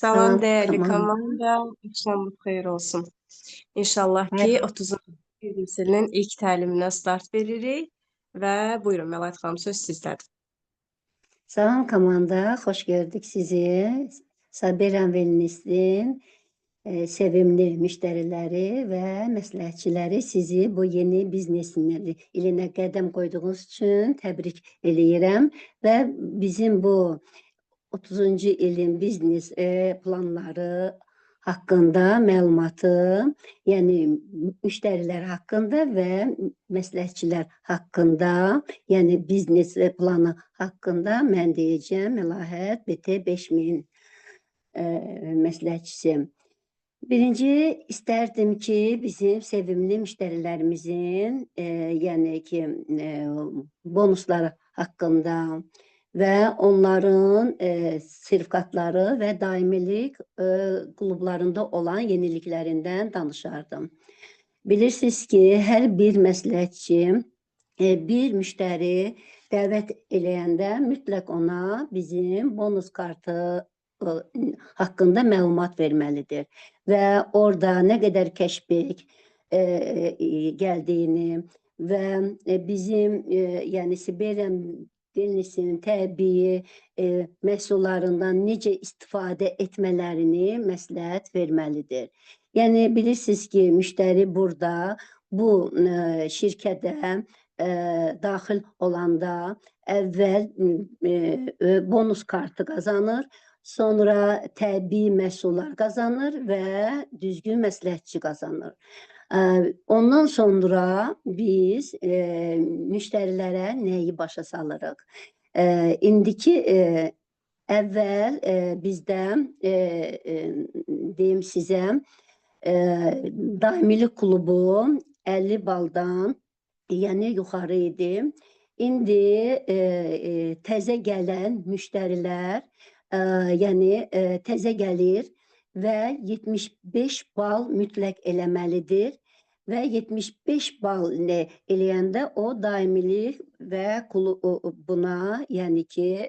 Salam Salam değerli komanda. komanda, akşamınız xeyir olsun. İnşallah Hər ki 30-cu ilin ilk təliminə start veririk və buyurun Məlahət xanım söz sizdədir. Salam komanda, xoş gördük sizi. Sabirəm Wellness-in sevimli müştəriləri və məsləhətçiləri sizi bu yeni biznes ilinə qədəm qoyduğunuz üçün təbrik eləyirəm və bizim bu 30-cu ilin biznes planları haqqında məlumatı, yəni müştərilər haqqında və məsləhətçilər haqqında, yəni biznes planı haqqında mən deyəcəm Məlahət BT 5000 məsləhətçisi. Birinci istərdim ki, bizim sevimli müştərilərimizin yəni ki bonusları haqqında və onların sertifikatları və daimilik klublarında olan yeniliklərindən danışardım. Bilirsiniz ki, hər bir məsləhətçi bir müştəri dəvət eləyəndə mütləq ona bizim bonus kartı haqqında məlumat verməlidir və orada nə qədər kəşbek gəldiyini və bizim yəni Siberian Wellness-in təbii məhsullarından necə istifadə etmələrini məsləhət verməlidir. Yəni bilirsiniz ki, müştəri burada bu şirkətə daxil olanda əvvəl bonus kartı qazanır, sonra təbii məhsullar qazanır və düzgün məsləhətçi qazanır. Ondan sonra biz müştərilərə nəyi başa salırıq? İndiki əvvəl bizdə deyim sizə daimilik klubu 50 baldan yəni yuxarı idi. İndi təzə gələn müştərilər yəni təzə gəlir və 75 bal mütləq eləməlidir və 75 bal eləyəndə o daimilik və buna yəni ki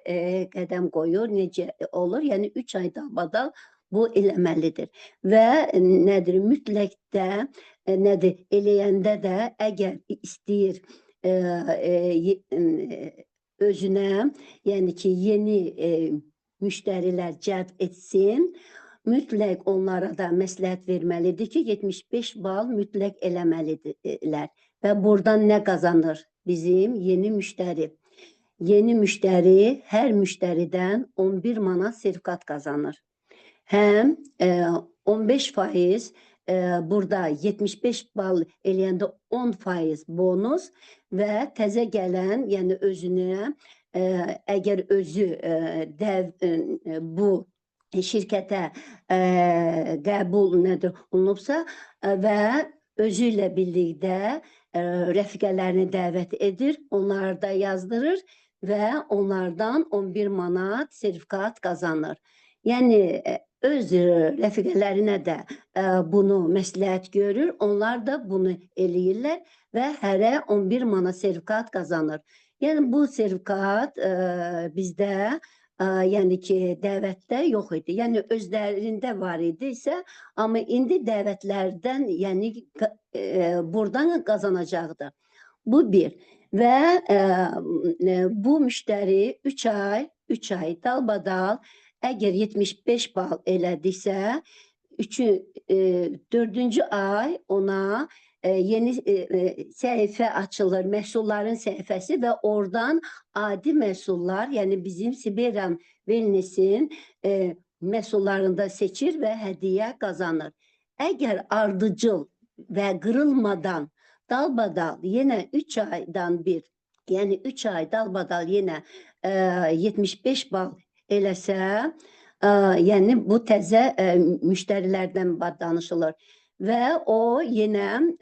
qədəm qoyur, necə olur? Yəni 3 ay dalbadal bu eləməlidir və nədir? Mütləq də nədir? Eləyəndə də əgər istəyir özünə, yəni ki yeni müştərilər cəlb etsin, mütləq onlara da məsləhət verməlidir ki, 75 bal mütləq eləməlidirlər. Və buradan nə qazanır bizim yeni müştəri? Yeni müştəri hər müştəridən 11 manat sertifikat qazanır. Həm 15% burada 75 bal eləyəndə 10% bonus və təzə gələn, yəni özünə əgər özü bu şirkətə qəbul olunubsa və özü ilə birlikdə rəfiqələrini dəvət edir, onları da yazdırır və onlardan 11 manat sertifikat qazanır. Yəni öz rəfiqələrinə də bunu məsləhət görür, onlar da bunu eləyirlər və hərə 11 manat sertifikat qazanır. Yəni bu sertifikat bizdə yəni ki dəvətdə yox idi. Yəni özlərində var idisə, amma indi dəvətlərdən yəni buradan qazanacaqdır. Bu bir. Və bu müştəri 3 ay dalbadal əgər 75 bal elədisə, 4-cü ay ona yeni səhifə açılır, məhsulların səhifəsi və oradan adi məhsullar, yəni bizim Siberian Wellness-in məhsullarında seçir və hədiyyə qazanır. Əgər ardıcıl və qırılmadan dalbadal yenə 3 aydan bir, yəni 3 ay dalbadal yenə 75 bal eləsə, yəni bu təzə müştərilərdən danışılır. Və o yenə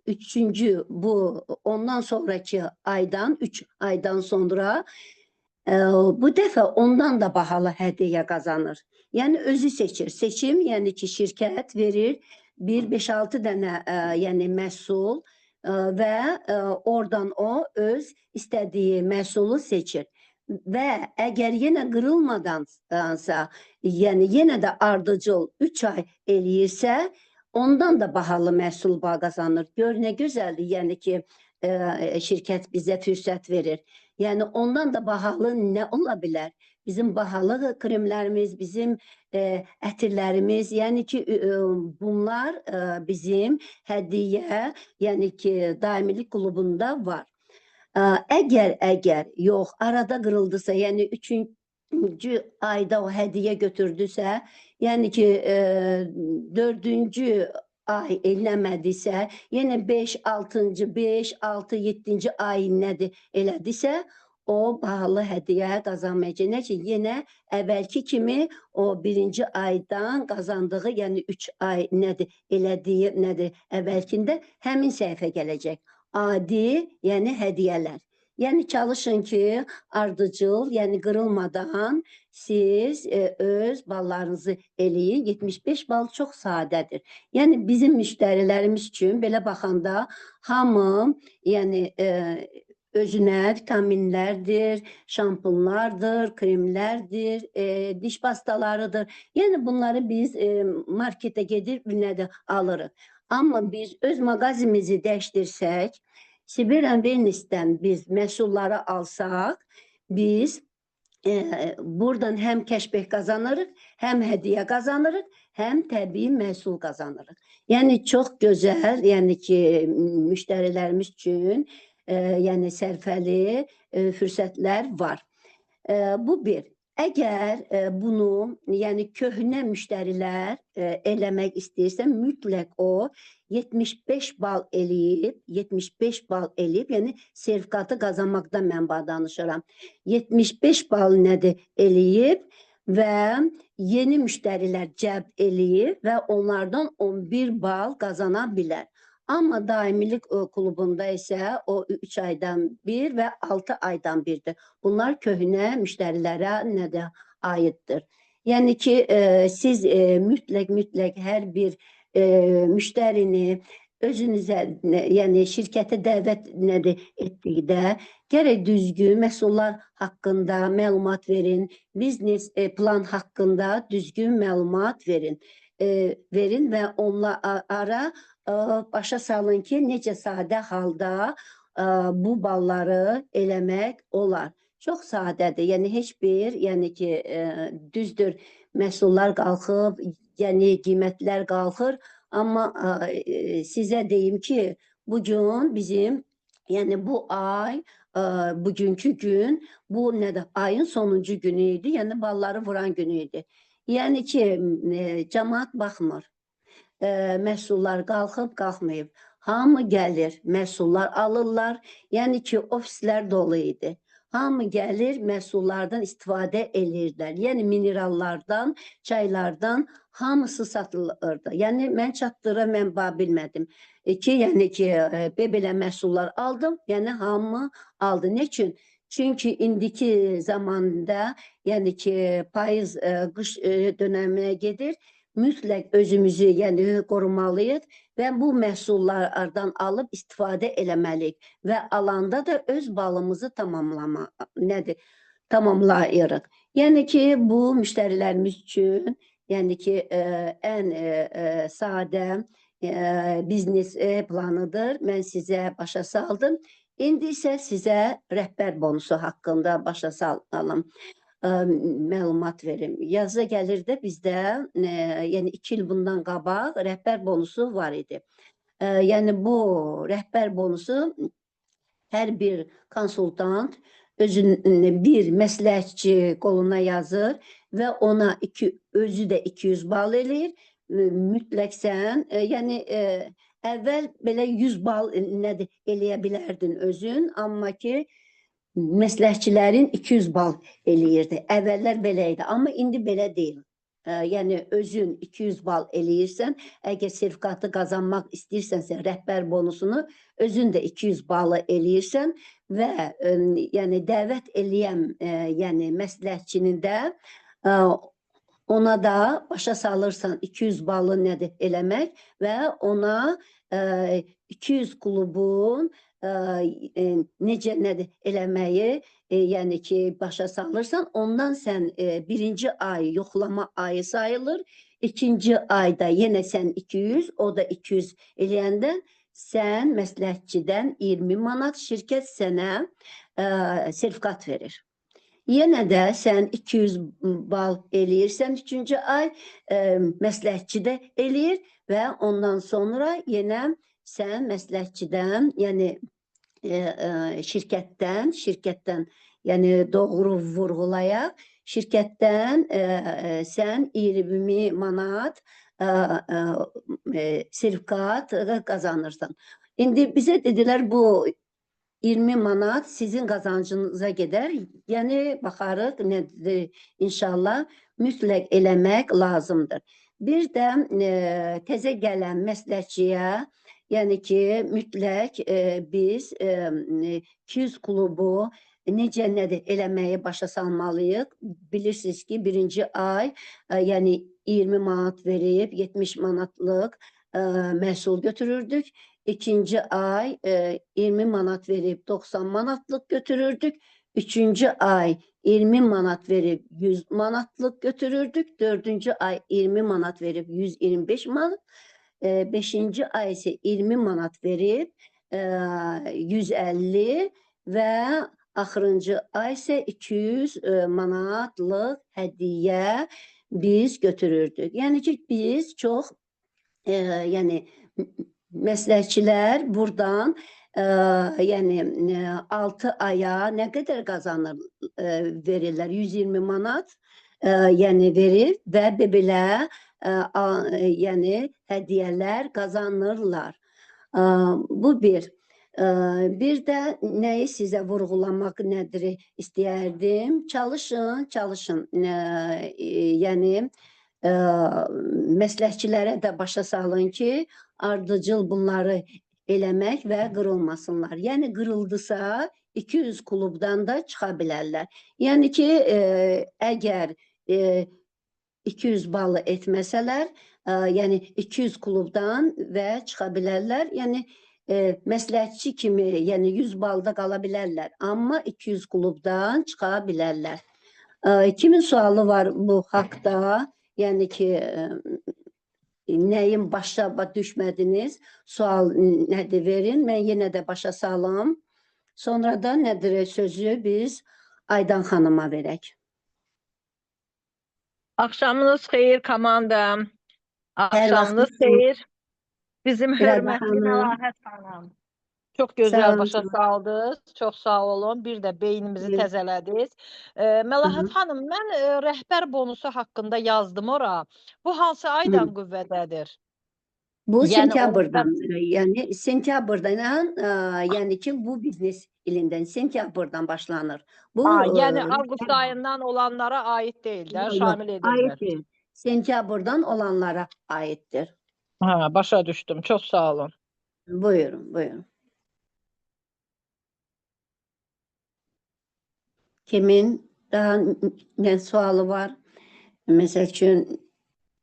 3-cü bu ondan sonraki aydan 3 aydan sonra bu dəfə ondan da bahalı hədiyyə qazanır. Yəni özü seçir. Seçim, yəni ki şirkət verir 5-6 dənə yəni məhsul və oradan o öz istədiyi məhsulu seçir. və əgər yenə qırılmadansa, yəni yenə də ardıcıl 3 ay eləyirsə, ondan da bahalı məhsul qazanır. Gör nə gözəldir, yəni ki, şirkət bizə fürsət verir. Yəni ondan da bahalı nə ola bilər? Bizim bahalı kremlərimiz, bizim ətirlərimiz, yəni ki, bunlar bizim hədiyyə, yəni ki, daimilik klubunda var. Əgər yox, arada qırıldısa, yəni 3-cü ayda o hədiyyə götürdüsə, yəni ki, 4-cü ay eləmədisə, yenə 5, 6-cı, 5, 6, 7-ci ay nədir elədisə, o bahalı hədiyyə qazanmayacaq. Necə yenə əvvəlki kimi o 1-ci aydan qazandığı, yəni 3 ay nədir elədiyi, nədir əvvəlkində həmin səhifə gələcək. Adi, yəni hədiyyələr. Yəni çalışın ki, ardıcıl, yəni qırılmadan siz öz ballarınızı eləyin. 75 bal çox sadədir. Yəni bizim müştərilərimiz üçün belə baxanda hamı, yəni özünə vitaminlərdir, şampunlardır, kremlərdir, diş pastalarıdır. Yəni bunları biz marketə gedir, nədir alırıq. Amma biz öz mağazimizi dəyişdirsək, Siberian Wellness'dən biz məhsulları alsaq, biz buradan həm kəşbeh qazanırıq, həm hədiyyə qazanırıq, həm təbii məhsul qazanırıq. Yəni çox gözəl, yəni ki, müştərilərimiz üçün yəni sərfəli fürsətlər var. Bu bir. Əgər bunu, yəni köhnə müştərilər eləmək istəyirsə, mütləq o 75 bal eləyib, yəni sertifikatı qazanmaqdan mən danışıram. 75 bal nədir eləyib və yeni müştərilər cəlb eləyib və onlardan 11 bal qazana bilər. Amma daimilik klubunda isə o 3 aydan bir və 6 aydan birdir. Bunlar köhnə müştərilərə nədir aiddir. Yəni ki, siz mütləq hər bir müştərini özünüzə, yəni şirkətə dəvət nədir etdikdə gərək düzgün məhsullar haqqında məlumat verin, biznes plan haqqında düzgün məlumat verin. Verin və onlara başa salın ki, necə sadə halda bu balları eləmək olar. Çox sadədir, yəni heç bir, yəni ki, düzdür, məhsullar qalxıb, yəni qiymətlər qalxır, amma sizə deyim ki, bugün bizim, yəni bu ay, bugünkü gün, bu nədir, ayın sonuncu günü idi, yəni balları vuran günü idi. Yəni ki, cəmaat baxmır. Məhsullar qalxıb, qalxmayıb. Hamı gəlir, məhsullar alırlar. Yəni ki, ofislər dolu idi. Hamı gəlir, məhsullardan istifadə edirlər. Yəni minerallardan, çaylardan hamısı satılırdı. Yəni mən çatdıra mən bilmədim ki, yəni ki, belə məhsullar aldım. Yəni hamı aldı. Nə üçün? Çünki indiki zamanda, yəni ki, payız qış dönəminə gedir. Mütləq özümüzü yəni qorumalıyıq və bu məhsullardan alıb istifadə eləməliyik və alanda da öz balımızı tamamlayırıq. Yəni ki, bu müştərilərimiz üçün, yəni ki, ən sadə biznes planıdır. Mən sizə başa saldım. İndi isə sizə rəhbər bonusu haqqında başa salım. Məlumat verim. Yazda gəlirdə bizdə, yəni 2 il bundan qabaq rəhbər bonusu var idi. Yəni bu rəhbər bonusu hər bir konsultant bir məsləhətçi qoluna yazır və ona özü də 200 bal eləyir. Mütləq sən, yəni əvvəl belə 100 bal nədir eləyə bilərdin özün, amma ki, məsləhətçilərin 200 bal eləyirdi. Əvvəllər belə idi, amma indi belə deyil. Yəni özün 200 bal eləyirsən, əgər sertifikatı qazanmaq istəyirsənsə, rəhbər bonusunu özün də 200 balı eləyirsən və yəni dəvət eləyən yəni məsləhətçinin də ona da başa salırsan 200 balı nədir eləmək və ona 200 klubun necə nədir eləməyi yəni ki, başa salırsan, ondan sən birinci ay yoxlama ayı sayılır. İkinci ayda yenə sən 200, o da 200 eləyəndə sən məsləhətçidən 20 manat, şirkət sənə sertifikat verir. Yenə də sən 200 bal eləyirsən, üçüncü ay məsləhətçidə eləyir və ondan sonra yenə sən məsləhətçidən, yəni şirkətdən, yəni doğru vurğulayaq, şirkətdən sən 20 manat sertifikat qazanırsan. İndi bizə dedilər bu 20 manat sizin qazancınıza gedər. Yəni baxarıq nədir inşallah mütləq eləmək lazımdır. Bir də təzə gələn məsləhətçiyə, yəni ki, mütləq biz 200 klubu necə nədir eləməyi başa salmalıyıq. Bilirsiniz ki, birinci ay yəni 20 manat verib 70 manatlıq məhsul götürürdük. İkinci ay 20 manat verib 90 manatlıq götürürdük. Üçüncü ay 20 manat verib 100 manatlıq götürürdük. Dördüncü ay 20 manat verib 125 manat. Beşinci ay ise 20 manat verib 150 və axırıncı ay ise 200 manatlıq hədiyyə biz götürürdük. Yəni ki, biz çox yəni məsləhətçilər buradan yəni 6 aya nə qədər qazanır verirlər? 120 manat yəni verir və belə yəni hədiyyələr qazanırlar. Bu bir. Bir də nəyi sizə vurğulamaq nədir istəyərdim? Çalışın. Yəni məsləhətçilərə də başa salın ki, ardıcıl bunları eləmək və qırılmasınlar. Yəni qırıldısa 200 klubdan da çıxa bilərlər. Yəni ki, əgər 200 balı etməsələr, yəni 200 klubdan və çıxa bilərlər. Yəni məsləhətçi kimi, yəni 100 balda qala bilərlər, amma 200 klubdan çıxa bilərlər. Kimin sualı var bu haqda? Yəni ki, nəyin başa düşmədiniz, sual nədir verin, mən yenə də başa salım. Sonra da nədir sözü biz Aydan xanıma verək. Axşamınız xeyir komandam. Axşamınız xeyir. Bizim hörmətli Məlahət xanım. Çox gözəl başa saldınız. Çox sağ olun. Bir də beynimizi təzələdiniz. Məlahət xanım, mən rəhbər bonusu haqqında yazdım ora. Bu hansı aydan qüvvədədir? Bu sentyabrdan. Yəni sentyabrdan, yəni ki, bu biznes ilindən sentyabrdan başlanır. Bu yəni avqust ayından olanlara aid deyil də, şamil edilir. Aiddir. Sentyabrdan olanlara aiddir. Başa düşdüm. Çox sağ olun. Buyurun. Kimin daha nə sualı var? Məsəl üçün,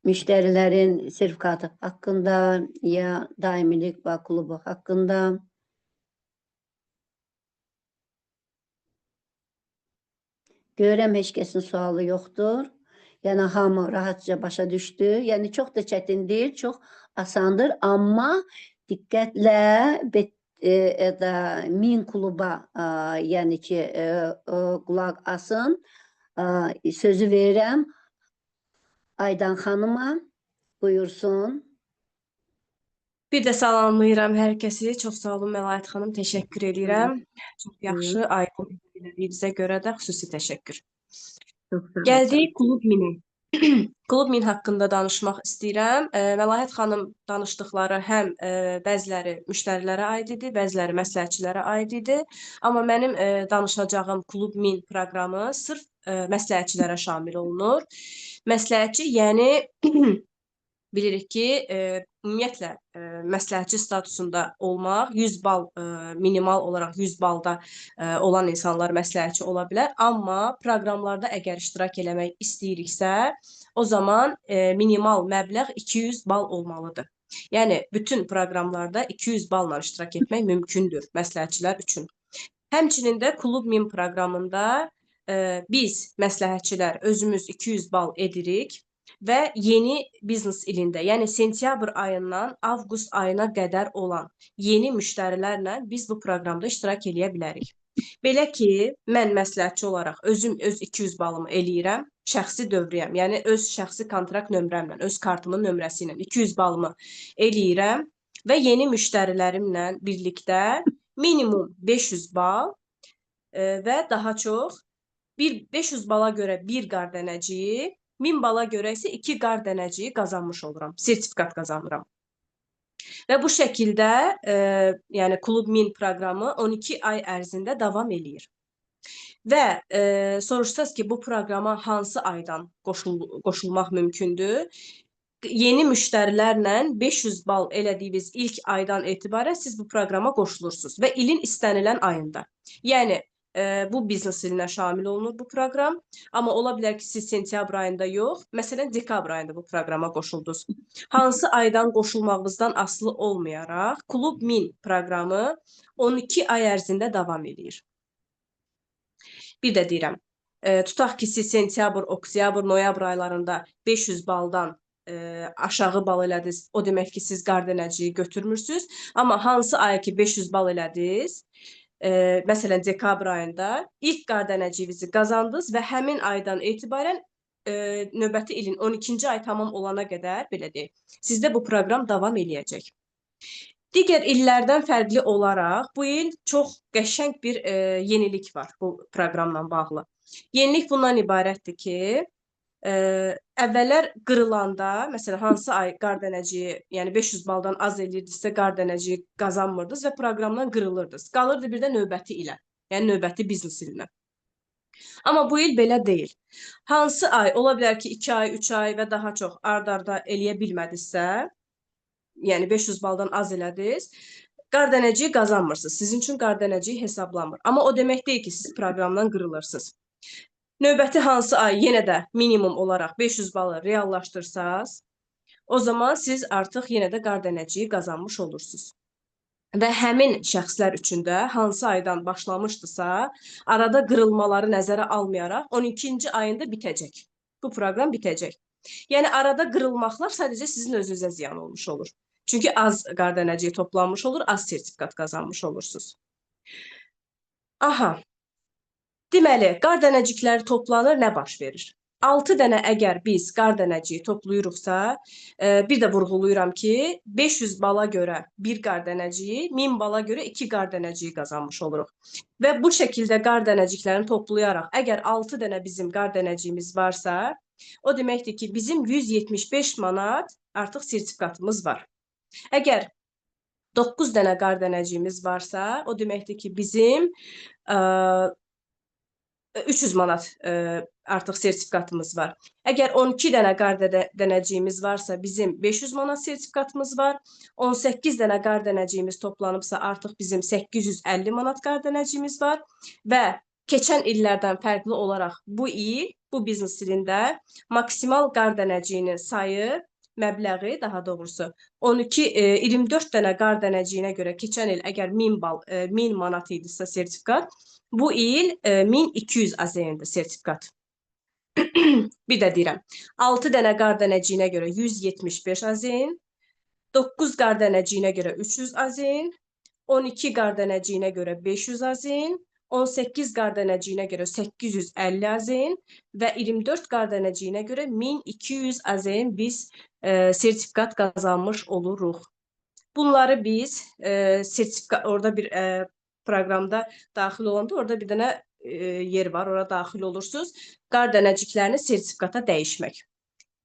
müştərilərin sertifikatı haqqında ya daimilik bağ klubu haqqında. Görürəm, heç kəsin sualı yoxdur. Yəni, hamı rahatca başa düşdü. Yəni, çox da çətin deyil, çox asandır. Amma diqqətlə 1000 kluba, yəni ki, qulaq asın. Sözü verirəm Aydan xanıma, buyursun. Bir də salamlayıram hər kəsi. Çox sağ olun Məlahət xanım, təşəkkür edirəm. Çox yaxşı, aydın bildiyinizə görə də xüsusi təşəkkür. Gəldik Klub Min-ə. Klub Min haqqında danışmaq istəyirəm. Məlahət xanım danışdıqları həm bəziləri müştərilərə aid idi, bəziləri məsləhətçilərə aid idi. Amma mənim danışacağım Klub Min proqramı sırf məsləhətçilərə şamil olunur. Məsləhətçi, yəni bilirik ki, ümumiyyətlə məsləhətçi statusunda olmaq 100 bal, minimal olaraq 100 balda olan insanlar məsləhətçi ola bilər. Amma proqramlarda əgər iştirak eləmək istəyiriksə, o zaman minimal məbləğ 200 bal olmalıdır. Yəni, bütün proqramlarda 200 balla iştirak etmək mümkündür məsləhətçilər üçün. Həmçinin də Klub 1000 proqramında biz məsləhətçilər özümüz 200 bal edirik və yeni biznes ilində, yəni sentyabr ayından avqust ayına qədər olan yeni müştərilərlə biz bu proqramda iştirak eləyə bilərik. Belə ki, mən məsləhətçi olaraq özüm öz 200 balımı eləyirəm, şəxsi dövriyyəm, yəni öz şəxsi kontrakt nömrəmlə, öz kartımın nömrəsi ilə 200 balımı eləyirəm və yeni müştərilərimlə birlikdə minimum 500 bal və daha çox 500 bala görə 1 qar dənəciyi, 1000 bala görə isə 2 qar dənəciyi qazanmış oluram, sertifikat qazanıram. Və bu şəkildə yəni Klub 1000 proqramı 12 ay ərzində davam eləyir. Və soruşsaz ki, bu proqrama hansı aydan qoşulmaq mümkündür? Yeni müştərilərlə 500 bal elədiyiniz ilk aydan etibarən siz bu proqrama qoşulursunuz və ilin istənilən ayında. Yəni bu biznes ilinə şamil olunur bu proqram, amma ola bilər ki, siz sentyabr ayında yox, məsələn dekabr ayında bu proqrama qoşuldunuz. Hansı aydan qoşulmağınızdan asılı olmayaraq Klub 1000 proqramı 12 ay ərzində davam edir. Bir də deyirəm, tutaq ki, siz sentyabr, oktyabr, noyabr aylarında 500 baldan aşağı bal elədiniz, o demək ki, siz qar dənəciyi götürmürsünüz. Amma hansı aya ki 500 bal elədiniz, məsələn dekabr ayında ilk qar dənəciyinizi qazandınız və həmin aydan etibarən növbəti ilin 12-ci ay tamam olana qədər, belə deyək, sizdə bu proqram davam eləyəcək. Digər illərdən fərqli olaraq bu il çox qəşəng bir yenilik var bu proqramla bağlı. Yenilik bundan ibarətdir ki, əvvəllər qırılanda, məsələn, hansı ay qar dənəciyi, yəni 500 baldan az eləyirdinizsə, qar dənəciyi qazanmırdınız və proqramdan qırılırdınız. Qalırdı bir də növbəti ilə, yəni növbəti biznes ilinə. Amma bu il belə deyil. Hansı ay, ola bilər ki, 2 ay, 3 ay və daha çox ard-arda eləyə bilmədinizsə, yəni 500 baldan az elədiniz, qar dənəciyi qazanmırsınız. Sizin üçün qar dənəciyi hesablanmır. Amma o demək deyil ki, siz proqramdan qırılırsınız. Növbəti hansı ay yenə də minimum olaraq 500 balı reallaşdırsaz, o zaman siz artıq yenə də qar dənəciyi qazanmış olursunuz. Və həmin şəxslər üçün də hansı aydan başlamışdısa, arada qırılmaları nəzərə almayaraq 12-ci ayında bitəcək. Bu proqram bitəcək. Yəni arada qırılmaqlar sadəcə sizin özünüzə ziyan olmuş olur. Çünki az qar dənəciyi toplanmış olur, az sertifikat qazanmış olursunuz. Aha. Deməli, qar dənəcikləri toplanır, nə baş verir? 6 dənə əgər biz qar dənəciyi toplayırıqsa, bir də vurğulayıram ki, 500 bala görə 1 qar dənəciyi, 1000 bala görə 2 qar dənəciyi qazanmış oluruq. Və bu şəkildə qar dənəciklərini toplayaraq, əgər 6 dənə bizim qar dənəciyimiz varsa, o deməkdir ki, bizim 175 manat artıq sertifikatımız var. Əgər 9 dənə qar dənəciyimiz varsa, o deməkdir ki, bizim 300 manat artıq sertifikatımız var. Əgər 12 dənə qar dənəciyimiz varsa, bizim 500 manat sertifikatımız var. 18 dənə qar dənəciyimiz toplanıbsa, artıq bizim 850 manat qar dənəciyimiz var. Və keçən illərdən fərqli olaraq bu il, bu biznes ilində maksimal qar dənəciyinin sayı, məbləği daha doğrusu 24 dənə qar dənəciyinə görə keçən il əgər 1000 manat idisə sertifikat, bu il 1200 AZN-dir sertifikat. Bir də deyirəm, 6 dənə qar dənəciyinə görə 175 AZN, 9 qar dənəciyinə görə 300 AZN, 12 qar dənəciyinə görə 500 AZN, 18 qar dənəciyinə görə 850 AZN və 24 qar dənəciyinə görə 1200 AZN biz sertifikat qazanmış oluruq. Bunları biz orada bir proqramda daxil olanda orada bir dənə yer var, ora daxil olursunuz. Qar dənəciklərini sertifikata dəyişmək.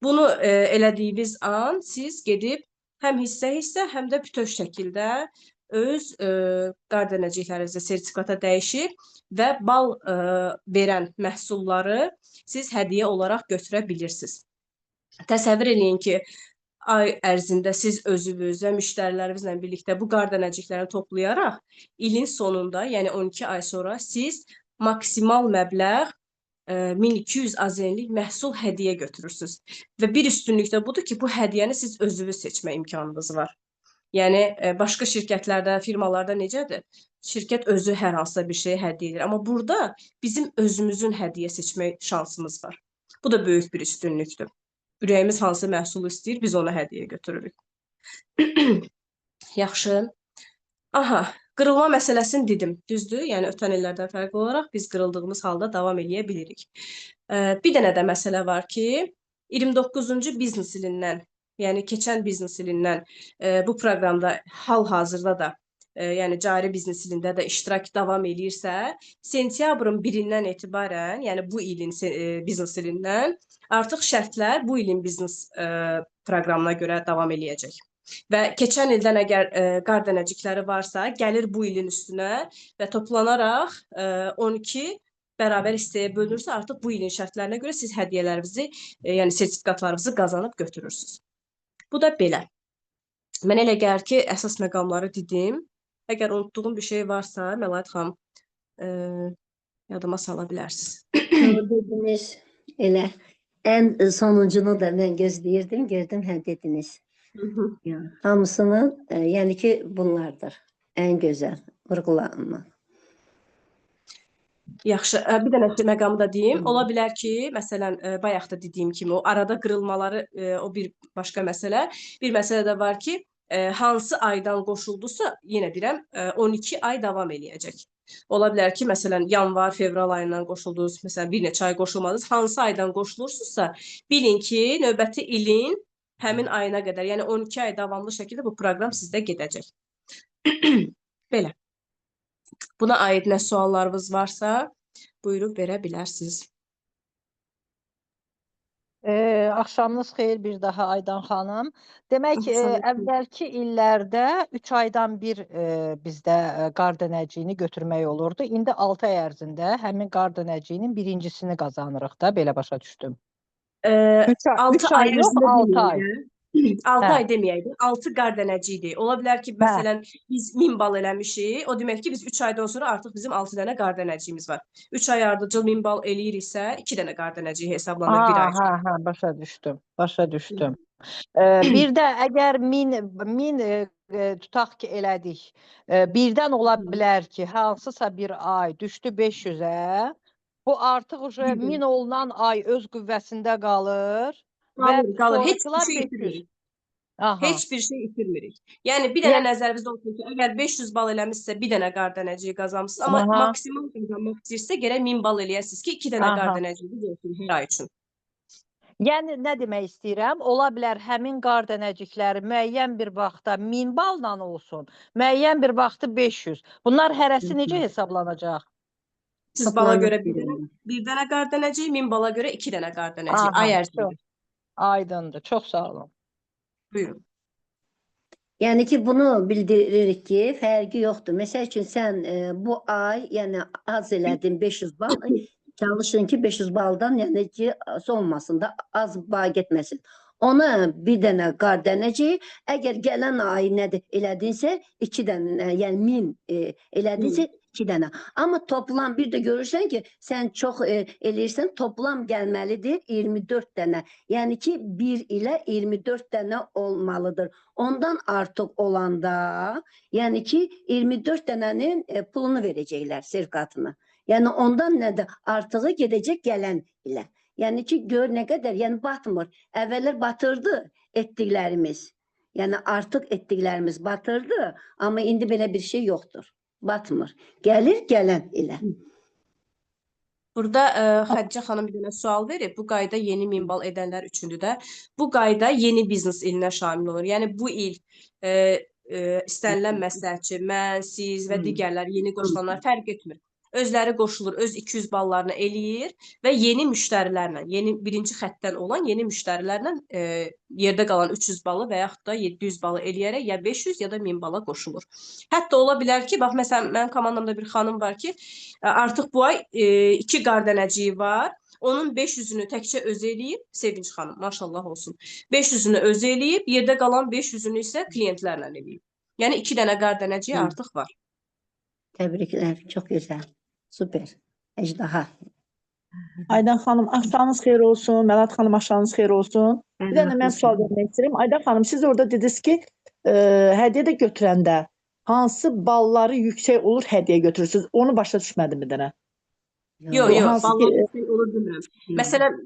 Bunu elədiyiniz an siz gedib həm hissə-hissə, həm də bütöv şəkildə öz qar dənəciklərinizi sertifikata dəyişib və bal verən məhsulları siz hədiyyə olaraq götürə bilirsiniz. Təsəvvür eləyin ki, ay ərzində siz özünüz və müştərilərinizlə birlikdə bu qar dənəciklərini toplayaraq ilin sonunda, yəni 12 ay sonra siz maksimal məbləğ 1200 AZN-lik məhsul hədiyyə götürürsünüz. Və bir üstünlük də budur ki, bu hədiyyəni siz özünüz seçmə imkanınız var. Yəni başqa şirkətlərdə, firmalarda necədir? Şirkət özü hər hansısa bir şeyi hədiyyə edir. Amma burada bizim özümüzün hədiyyə seçmək şansımız var. Bu da böyük bir üstünlükdür. Ürəyimiz hansı məhsulu istəyir, biz ona hədiyyə götürürük. Yaxşı. Aha, qırılma məsələsini dedim, düzdür? Yəni ötən illərdən fərqli olaraq biz qırıldığımız halda davam eləyə bilirik. Bir dənə də məsələ var ki, 29-cu biznes ilindən, yəni keçən biznes ilindən bu proqramda hal-hazırda da, yəni cari biznes ilində də iştirak davam eləyirsə, sentyabrın 1-dən etibarən, yəni bu ilin biznes ilindən artıq şərtlər bu ilin biznes proqramına görə davam eləyəcək. Və keçən ildən əgər qar dənəcikləri varsa, gəlir bu ilin üstünə və toplanaraq 12 bərabər hissəyə bölünürsə, artıq bu ilin şərtlərinə görə siz hədiyyələrinizi, yəni sertifikatlarınızı qazanıb götürürsünüz. Bu da belə. Mən elə gəlir ki, əsas məqamları dedim. Əgər unutduğum bir şey varsa, Məlahət xanım, yadıma sala bilərsiniz. Dediniz, elə. Ən sonuncunu da mən gözləyirdim, gördüm, hə dediniz. Hamısının, yəni ki, bunlardır. Ən gözəl vurğulanma. Yaxşı, bir dənə məqamı da deyim. Ola bilər ki, məsələn, bayaq da dediyim kimi, o arada qırılmaları, o bir başqa məsələ. Bir məsələ də var ki, hansı aydan qoşuldusa, yenə deyirəm, 12 ay davam eləyəcək. Ola bilər ki, məsələn, yanvar, fevral ayından qoşuldunuz, məsələn, bir neçə ay qoşulmadınız. Hansı aydan qoşulursunuzsa, bilin ki, növbəti ilin həmin ayına qədər, yəni 12 ay davamlı şəkildə bu proqram sizdə gedəcək. Belə. Buna aid nə suallarınız varsa, buyurub verə bilərsiniz. Axşamınız xeyir bir daha Aydan xanım. Demək, əvvəlki illərdə 3 aydan bir bizdə qar dənəciyini götürmək olurdu. İndi 6 ay ərzində həmin qar dənəciyinin birincisini qazanırıq da, belə başa düşdüm. 6 ay yox, ərzində 6 ay. 6 ay deməyəydim, 6 qar dənəcikdir. Ola bilər ki, məsələn, biz 1000 bal eləmişik, o demək ki, biz 3 aydan sonra artıq bizim 6 dənə qar dənəciyimiz var. 3 ay ardıcıl 1000 bal eləyiriksə, 2 dənə qar dənəciyi hesablanır bir ay. Başa düşdüm, başa düşdüm. Bir də əgər 1000 tutaq ki, elədik, birdən ola bilər ki, hansısa bir ay düşdü 500-ə, bu artıq 1000 olunan ay öz qüvvəsində qalır. Qalır. Heç bir şey itirmirik. Heç bir şey itirmirik. Yəni, bir dənə nəzərinizdə olsun ki, əgər 500 bal eləmişsə, bir dənə qar dənəciyi qazanmışsınız. Amma maksimum qazanmaq istəyirsə, gərək 1000 bal eləyəsiniz ki, 2 dənə qar dənəciyiniz olsun hər ay üçün. Yəni, nə demək istəyirəm? Ola bilər həmin qar dənəcikləri müəyyən bir vaxtda 1000 balla olsun, müəyyən bir vaxtı 500. Bunlar hərəsi necə hesablanacaq? Siz bala görə bir dənə qar dənəciyi, 1000 bala görə 2 dənə qar dənəciyi. Ay ərzində. Aydındır. Çox sağ olun. Buyurun. Yəni ki, bunu bildiririk ki, fərqi yoxdur. Məsəl üçün, sən bu ay, yəni az elədin 500 bal, çalışın ki, 500 baldan, yəni ki, olmasın da, az bal getməsin. Ona bir dənə qar dənəcək, əgər gələn ay nədir elədinsə, 2 dənə, yəni 1000 elədinsə, 2 dənə. Amma toplam bir də görürsən ki, sən çox eləyirsən, toplam gəlməlidir 24 dənə. Yəni ki, 1 ilə 24 dənə olmalıdır. Ondan artıq olanda, yəni ki, 24 dənənin pulunu verəcəklər, sertifikatını. Yəni ondan nədir? Artığı gedəcək gələn ilə. Yəni ki, gör nə qədər, yəni batmır. Əvvəllər batırdı etdiklərimiz. Yəni artıq etdiklərimiz batırdı, amma indi belə bir şey yoxdur. Batmır. Gəlir gələn ilə. Burada Xədicə xanım bir dənə sual verib. Bu qayda yeni 1000 bal edənlər üçündür də. Bu qayda yeni biznes ilinə şamil olur. Yəni bu il istənilən məsləhətçi, mən, siz və digərlər yeni qoşulanlar fərq etmir. Özləri qoşulur, öz 200 ballarını eləyir və yeni müştərilərlə, yeni birinci xəttdən olan yeni müştərilərlə yerdə qalan 300 balı və yaxud da 700 balı eləyərək ya 500 ya da 1000 bala qoşulur. Hətta ola bilər ki, bax məsələn mənim komandamda bir xanım var ki, artıq bu ay 2 qar dənəciyi var. Onun 500-ünü təkcə özü eləyib, Sevinç xanım, maşallah olsun. 500-ünü özü eləyib, yerdə qalan 500-ünü isə klientlərlə eləyib. Yəni 2 dənə qar dənəciyi artıq var. Təbriklər, çox gözəl. Super. Əjdaha. Aydan xanım, axşamınız xeyir olsun. Məlahət xanım, axşamınız xeyir olsun. Bir dənə mən sual vermək istəyirəm. Aydan xanım, siz orada dediniz ki, hədiyyə də götürəndə hansı balları yüksək olur hədiyyə götürürsünüz? Onu başa düşmədim bir dənə. Yox, Bu yox, hansı ballar ki, yüksək olur demirəm. Məsələn,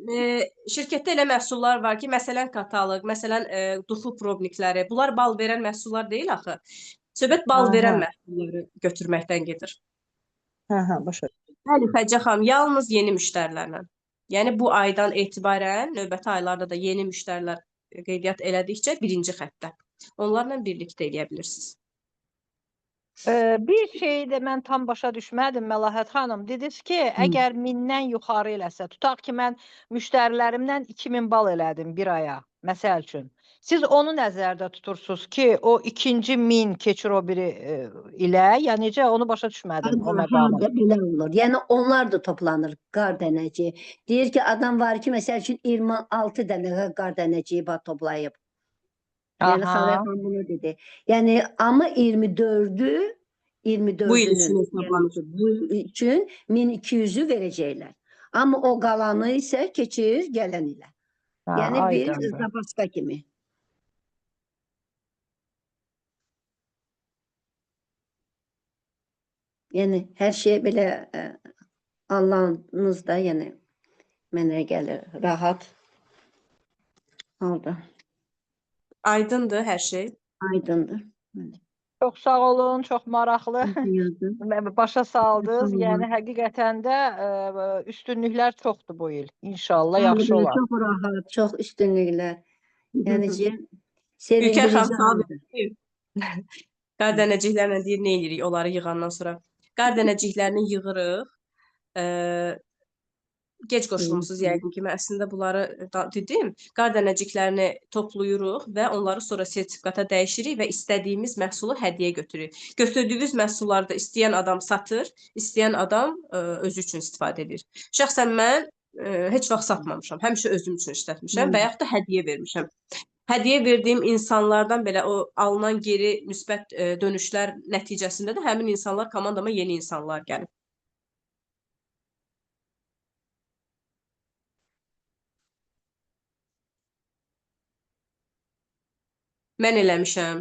şirkətdə elə məhsullar var ki, məsələn, kataloq, məsələn, duxu probnikləri, bunlar bal verən məhsullar deyil axı. Söhbət bal verən Aha, məhsulları götürməkdən gedir. başa. Bəli, Xədicə xanım, yalnız yeni müştərilərlə. Yəni bu aydan etibarən növbəti aylarda da yeni müştərilər qeydiyyat elədikcə birinci xəttdə. Onlarla birlikdə eləyə bilirsiniz. Bir şeyi də mən tam başa düşmədim Məlahət xanım. Dediniz ki, əgər 1000-dən yuxarı eləsə, tutaq ki, mən müştərilərimdən 2000 bal elədim bir aya, məsəl üçün. Siz onu nəzərdə tutursunuz ki, o ikinci 1000 keçir o biri ilə, ya necə onu başa düşmədim o məqamı. Harda belə olur. Yəni onlar da toplanır qar dənəci. Deyir ki, adam var ki, məsəl üçün 26 dənə qar dənəciyi toplayıb. Yəni Aha. Xavər xanım bunu dedi. Yəni amma 24-ü Bu il 24-ünün üçün hesablanır. yəni bu il üçün 1200-ü verəcəklər. Amma o qalanı isə keçir gələn ilə. Yəni bir Aydındır. zapaska kimi. Yəni hər şey belə Allahınızda, yəni mənə gəlir rahat halda. Aydındır hər şey. Aydındır. Çox sağ olun, çox maraqlı. Yazdım. Başa saldınız. Sağ olun. Yəni həqiqətən də üstünlüklər çoxdur bu il. İnşallah yaxşı olar. Çox rahat, çox üstünlüklər. Yəni ki, Ülkər xanım sevindirici sağ haldır. qar dənəciklərlə deyir, nə edirik onları yığandan sonra? Qar dənəciklərini yığırıq. Gec qoşulmusunuz yəqin ki, mən əslində bunları dedim. Qar dənəciklərini toplayırıq və onları sonra sertifikata dəyişirik və istədiyimiz məhsulu hədiyyə götürürük. Götürdüyümüz məhsulları da istəyən adam satır, istəyən adam özü üçün istifadə edir. Şəxsən mən heç vaxt satmamışam. Həmişə özüm üçün işlətmişəm və yaxud da hədiyyə vermişəm. Hədiyyə verdiyim insanlardan belə o alınan geri müsbət dönüşlər nəticəsində də həmin insanlar komandama yeni insanlar gəlib. Mən eləmişəm.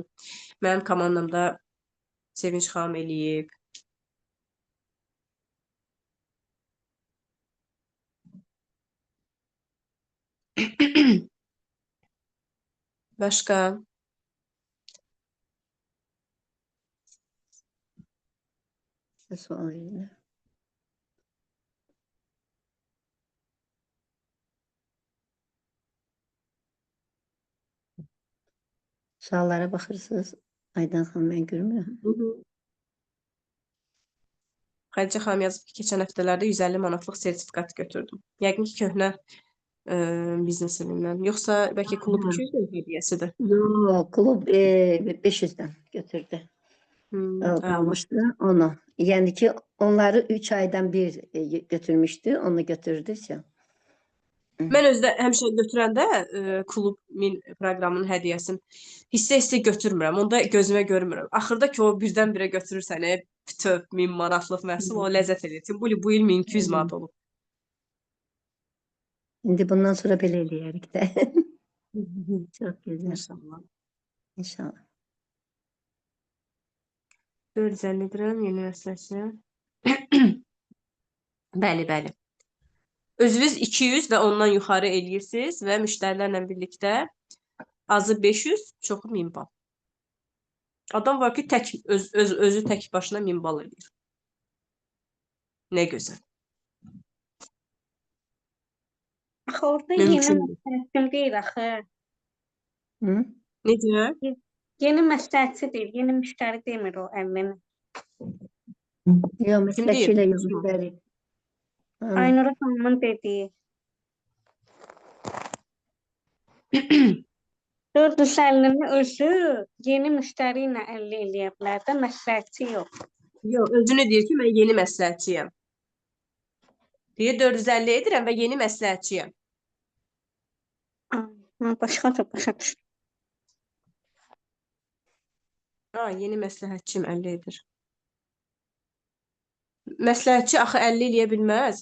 Mənim komandamda Sevinç xanım eləyib. Başqa? Sual verirlər. Suallara baxırsınız. Aydan xanım mən görmürəm. Xədicə xanım yazıb ki, keçən həftələrdə 150 manatlıq sertifikat götürdüm. Yəqin ki, köhnə biznes evindən. Yoxsa bəlkə klub 200 hədiyyəsidir. Yox, klub 500-dən götürdü. Almışdı onu. Yəni ki, onları 3 aydan bir götürmüşdü, onu götürdü. Mən özdə həmişə götürəndə klub 1000 proqramının hədiyyəsini hissə-hissə götürmürəm. Onda gözümə görmürəm. Axırda ki, o birdən-birə götürürsən, bütöv 1000 manatlıq məhsul, o ləzzət edir. Bu il 1200 manat olub. İndi bundan sonra belə eləyərik də. Çox gözəl. İnşallah. İnşallah. 450 dirham yeni məsləhətçi. Bəli, bəli. Özünüz 200 və ondan yuxarı eləyirsiniz və müştərilərlə birlikdə azı 500, çoxu 1000 bal. Adam var ki, özü tək başına 1000 bal eləyir. Nə gözəl. Axı orada yeni Mümkündür. məsləhətçi deyil axı. Necə? Yeni məsləhətçi deyil, yeni müştəri demir o əvvələn. Yox, məsləhətçi ilə yox, müştəri. Aynur xanımın dediyi. 450'nin özü yeni müştəri ilə əldə eləyə bilər də, məsləhətçi yox. Yox, özünü deyir ki, mən yeni məsləhətçiyəm. Deyir, 450 edirəm və yeni məsləhətçiyəm. Başqa başa düşdüm. Yeni məsləhətçiyəm 50 edir. Məsləhətçi axı 50 eləyə bilməz.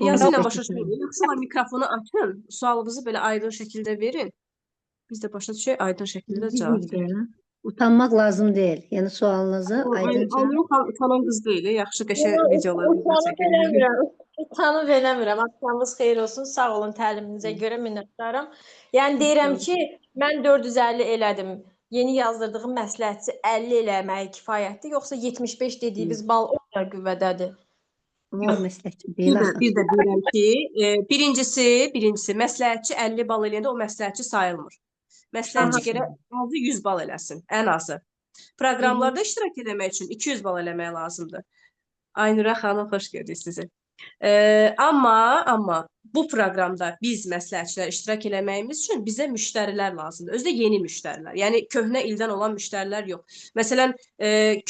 Yazı ilə başa düşürəm. Yoxsa mikrofonu açın, sualınızı belə aydın şəkildə verin. Biz də başa düşək, aydın şəkildə cavab verin. Utanmaq lazım deyil. Yəni sualınızı aydınca. Aynur utanan qız deyil, yaxşı qəşəng videolar Utanıb çəkir. eləmirəm. Utanıb eləmirəm. Axşamınız xeyir olsun. Sağ olun təliminizə görə minnətdaram. Yəni deyirəm ki, mən 450 elədim. Yeni yazdırdığım məsləhətçi 50 eləməyi kifayətdir, yoxsa 75 dediyiniz bal o qədər qüvvədədir? Var məsləkçi deyil axı. Bir də deyirəm ki, birincisi məsləhətçi 50 bal eləyəndə o məsləhətçi sayılmır. Məsləhətçi gərək azı 100 bal eləsin, ən azı. Proqramlarda iştirak etmək üçün 200 bal eləmək lazımdır. Aynura xanım, xoş gördük sizi. Amma bu proqramda biz məsləhətçilər iştirak eləməyimiz üçün bizə müştərilər lazımdır. Özü də yeni müştərilər. Yəni köhnə ildən olan müştərilər yox. Məsələn,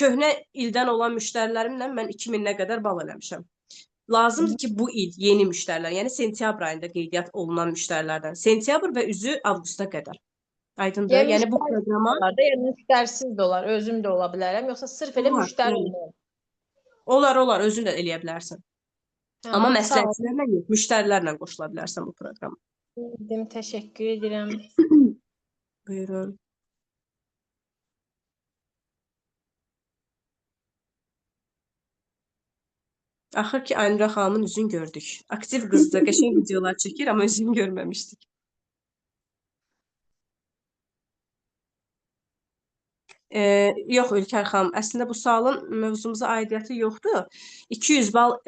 köhnə ildən olan müştərilərimlə mən 2000-ə qədər bal eləmişəm. Lazımdır ki, bu il yeni müştərilər, yəni sentyabr ayında qeydiyyat olunan müştərilərdən, sentyabr və üzü avqusta qədər. Aydındır? Yəni bu proqrama Yəni müştərisiz də olar, özüm də ola bilərəm, yoxsa sırf elə Olar, müştəri yəni. olmalı. olar, özün də eləyə bilərsən. Amma məsləhətçilərlə yox, müştərilərlə qoşula bilərsən bu proqrama. Təşəkkür edirəm. Buyurun. Axır ki, Aynura xanımın üzünü gördük. Aktiv qızdır, qəşəng videolar çəkir, amma üzünü görməmişdik. Yox, Ülkər xanım, əslində bu sualın mövzumuza aidiyyatı yoxdur. 200 bal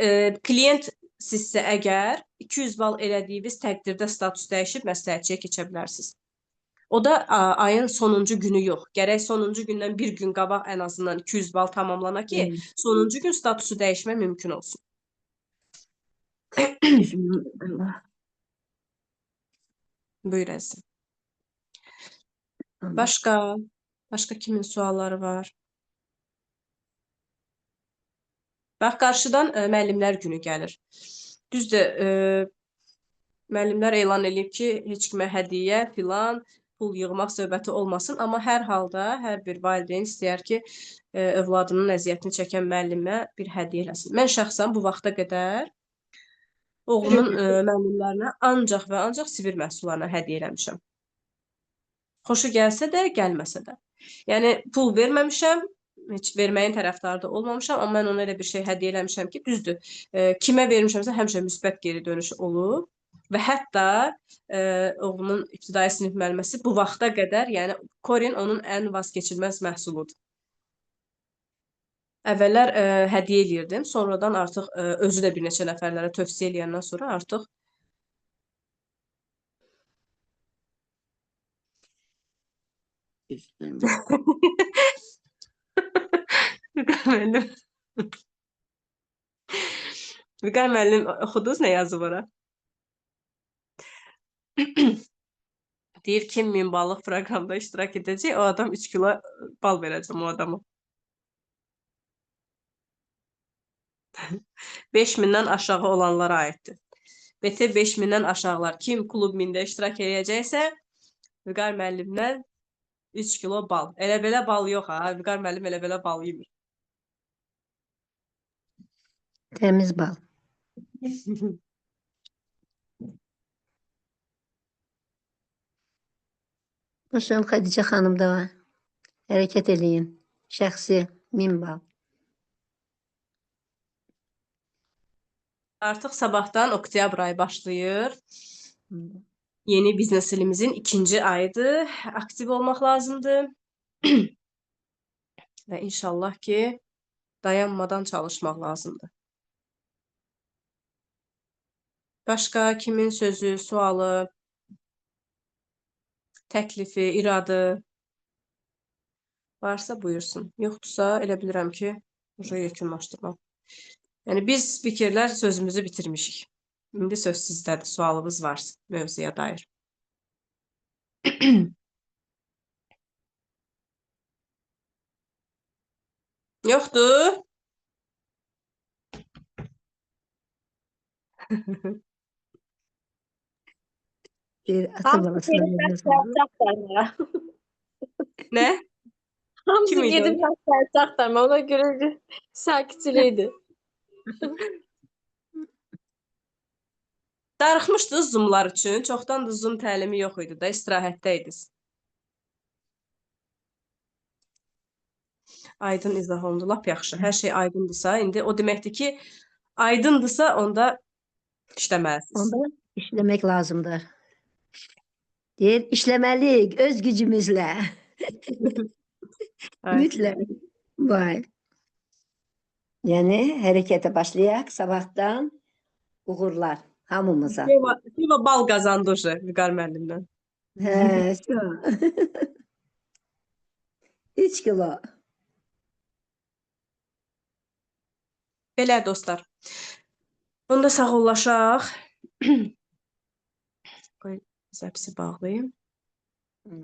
klient sizsə əgər 200 bal elədiyiniz təqdirdə status dəyişib məsləhətçiyə keçə bilərsiniz. O da ayın sonuncu günü yox. Gərək sonuncu gündən bir gün qabaq ən azından 200 bal tamamlana ki, sonuncu gün statusu dəyişmə mümkün olsun. Buyur əzizim. Başqa kimin sualları var? Bax, qarşıdan müəllimlər günü gəlir. Düzdür, müəllimlər elan edib ki, heç kimə hədiyyə, filan, pul yığmaq söhbəti olmasın. Amma hər halda hər bir valideyn istəyər ki, övladının əziyyətini çəkən müəllimə bir hədiyyə eləsin. Mən şəxsən bu vaxta qədər oğlumun müəllimlərinə ancaq və ancaq sivir məhsullarına hədiyyə eləmişəm. Xoşu gəlsə də, gəlməsə də. Yəni, pul verməmişəm, heç verməyin tərəfdarı da olmamışam, amma mən ona elə bir şey hədiyyə eləmişəm ki, düzdür, kimə vermişəmsə həmişə müsbət geri dönüş olub və hətta oğlumun ibtidai sinif müəlliməsi bu vaxta qədər, yəni Korin onun ən vazkeçilməz məhsuludur. Əvvəllər hədiyyə eləyirdim, sonradan artıq özü də bir neçə nəfərlərə tövsiyə eləyəndən sonra artıq Vüqar müəllim, oxudunuz nə yazıb ora? Deyir, kim 1000 ballıq proqramda iştirak edəcək, o adam 3 kilo bal verəcəm o adama. 5000-dən aşağı olanlara aiddir. BT 5000-dən aşağılar kim klub 1000-də iştirak edəcəksə, Vüqar müəllimdən 3 kilo bal. Elə belə bal yox ha. Vüqar müəllim elə belə bal yemir. Təmiz bal. Başım Xədicə xanımda var. Hərəkət eləyin. Şəxsi 1000 bal. Artıq sabahdan oktyabr ayı başlayır. Yeni biznes ilimizin 2-ci ayıdır. Aktiv olmaq lazımdır. Və inşallah ki, dayanmadan çalışmaq lazımdır. Başqa kimin sözü, sualı, təklifi, iradı varsa buyursun. Yoxdursa elə bilirəm ki, yekunlaşdırmam. Yəni biz fikirlər sözümüzü bitirmişik. İndi söz sizdədir, sualınız varsa mövzuya dair. Yoxdur? Bir ata balasına Nə? Hamısı Kim idi gedib məsləhətçi axtarma, ona görə sakitçilikdir. Darıxmışdınız Zoomlar üçün. Çoxdan da Zoom təlimi yox idi da, istirahətdə idiniz. Aydın izah olundu, lap yaxşı. Hər şey aydındırsa, indi o deməkdir ki, aydındırsa onda işləməlisiniz. Onda işlemek lazımdır. Deyir, işlemelik öz gücümüzle. Ay, Mütləq. Vay. Yəni hərəkətə başlayaq sabahdan. Uğurlar hamımıza. Seva bal qazandı uje Vüqar müəllimdən. Hə, 3 kilo. Belə dostlar. Onda sağollaşaq. Qoy zəpsi bağlayım.